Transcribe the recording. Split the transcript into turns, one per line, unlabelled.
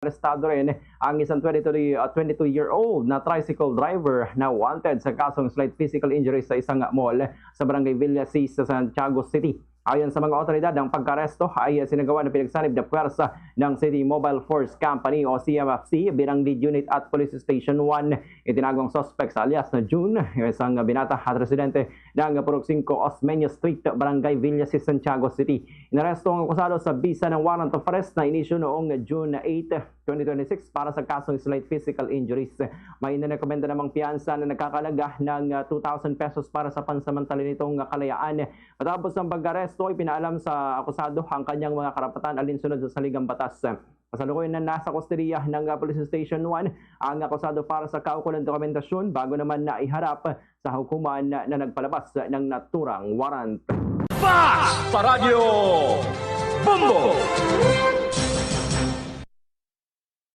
Arestado rin ang isang 22-year-old na tricycle driver na wanted sa kasong slight physical injury sa isang mall sa barangay Villasis sa Santiago City. Ayon sa mga otoridad, ang pagkaresto ay sinagawa ng pinagsanib na puwersa ng City Mobile Force Company o CMFC bilang lead unit at Police Station 1. Itinagong suspects alias na June, isang binata at residente ng Purok 5 Osmeña Street, Barangay Villasis, Santiago City. Inaresto ang akusado sa bisa ng warrant of arrest na inisyu noong June 8, 2026 para sa kasong slight physical injuries. May inirekomenda namang piyansa na nagkakalaga ng 2,000 pesos para sa pansamantala nitong kalayaan. Matapos ang pag-aresto, ipinaalam sa akusado ang kanyang mga karapatan alinsunod sa saligang batas. Kasalukuyan na nasa kustodiya ng Police Station 1 ang akusado para sa kaukulang dokumentasyon bago naman na iharap sa hukuman na nagpalabas ng naturang warrant.
Fast sa Radyo Bombo!